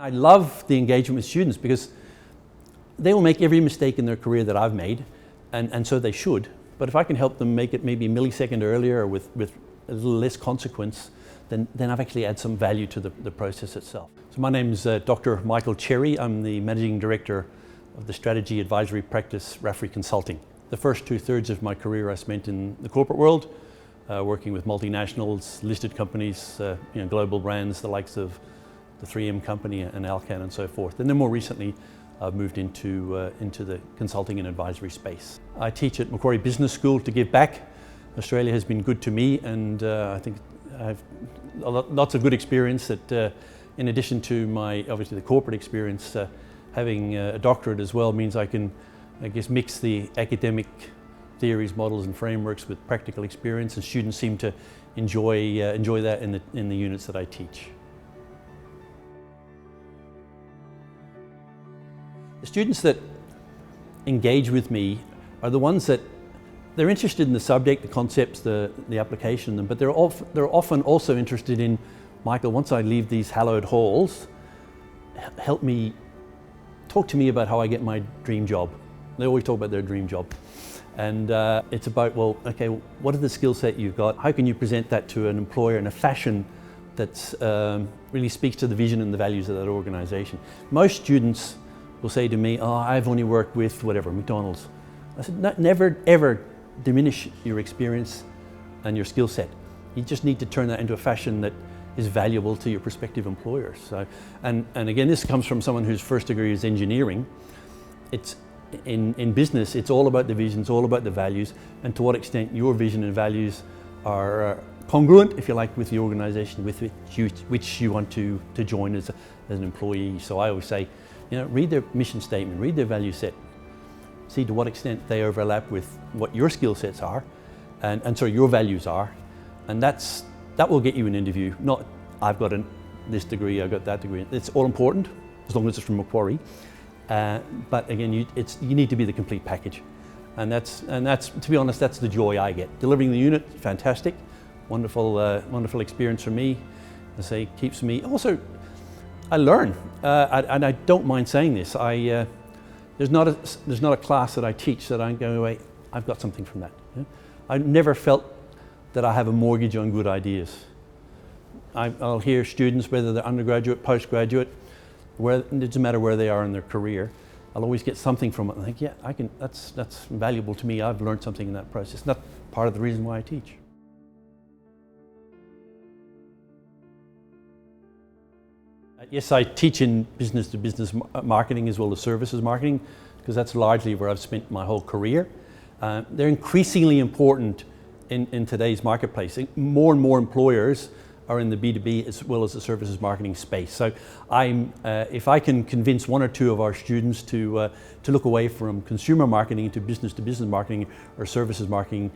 I love the engagement with students because they will make every mistake in their career that I've made, and so they should. But if I can help them make it maybe a millisecond earlier or with a little less consequence, then I've actually added some value to the process itself. So my name's Dr. Michael Cherry. I'm the Managing Director of the Strategy Advisory Practice, Raffrey Consulting. The first 2/3 of my career I spent in the corporate world, working with multinationals, listed companies, global brands, the likes of the 3M company and Alcan and so forth. And then more recently, I've moved into the consulting and advisory space. I teach at Macquarie Business School to give back. Australia has been good to me, and I think I have lots of good experience that, in addition to obviously the corporate experience, having a doctorate as well means I can, I guess, mix the academic theories, models and frameworks with practical experience, and students seem to enjoy that in the units that I teach. The students that engage with me are the ones that they're interested in the subject, the concepts, the application of them, but they're often also interested in, Michael, once I leave these hallowed halls, talk to me about how I get my dream job. They always talk about their dream job. And it's about, well, okay, what are the skill set you've got? How can you present that to an employer in a fashion that really speaks to the vision and the values of that organization? Most students will say to me, oh, I've only worked with whatever, McDonald's. I said, never ever diminish your experience and your skill set. You just need to turn that into a fashion that is valuable to your prospective employers. So, and again, this comes from someone whose first degree is engineering. It's in business, it's all about the vision, it's all about the values, and to what extent your vision and values are congruent, if you like, with the organization with which you want to join as an employee. So I always say, read their mission statement, read their value set, see to what extent they overlap with what your skill sets are, and so your values are, and that will get you an interview. Not, I've got this degree, I've got that degree. It's all important, as long as it's from Macquarie. But again, you need to be the complete package, and that's to be honest, that's the joy I get. Delivering the unit, fantastic, wonderful experience for me. I say, keeps me also. I learn, and I don't mind saying this. There's not a class that I teach that I'm going away, I've got something from that. I've never felt that I have a mortgage on good ideas. I'll hear students, whether they're undergraduate, postgraduate, it doesn't matter where they are in their career, I'll always get something from it and think, yeah, that's valuable to me. I've learned something in that process. That's part of the reason why I teach. Yes, I teach in business-to-business marketing as well as services marketing, because that's largely where I've spent my whole career. They're increasingly important in today's marketplace. More and more employers are in the B2B as well as the services marketing space. So if I can convince one or two of our students to look away from consumer marketing into business-to-business marketing or services marketing,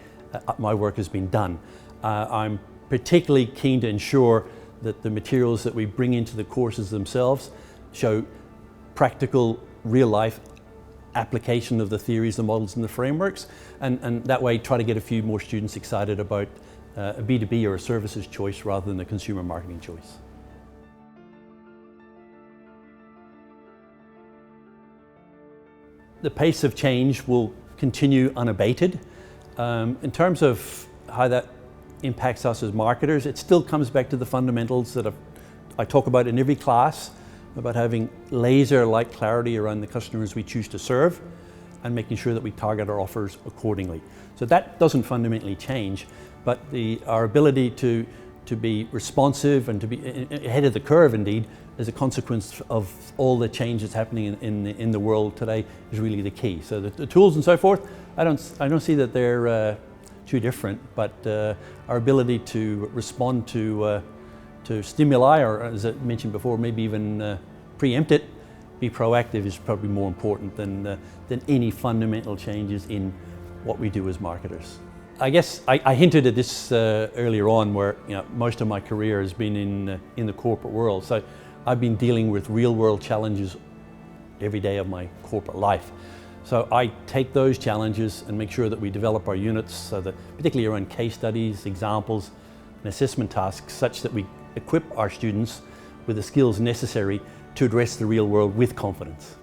my work has been done. I'm particularly keen to ensure that the materials that we bring into the courses themselves show practical, real-life application of the theories, the models and the frameworks, and that way try to get a few more students excited about a B2B or a services choice rather than a consumer marketing choice. The pace of change will continue unabated. In terms of how that impacts us as marketers, it still comes back to the fundamentals that I talk about in every class, about having laser-like clarity around the customers we choose to serve and making sure that we target our offers accordingly. So that doesn't fundamentally change, but our ability to be responsive and to be ahead of the curve, indeed, as a consequence of all the change that's happening in the world today is really the key. So the tools and so forth, I don't see that they're too different, but our ability to respond to stimuli, or as I mentioned before, maybe even preempt it, be proactive, is probably more important than any fundamental changes in what we do as marketers. I guess I hinted at this earlier on, where most of my career has been in the corporate world. So I've been dealing with real-world challenges every day of my corporate life. So I take those challenges and make sure that we develop our units, so that particularly around case studies, examples, and assessment tasks, such that we equip our students with the skills necessary to address the real world with confidence.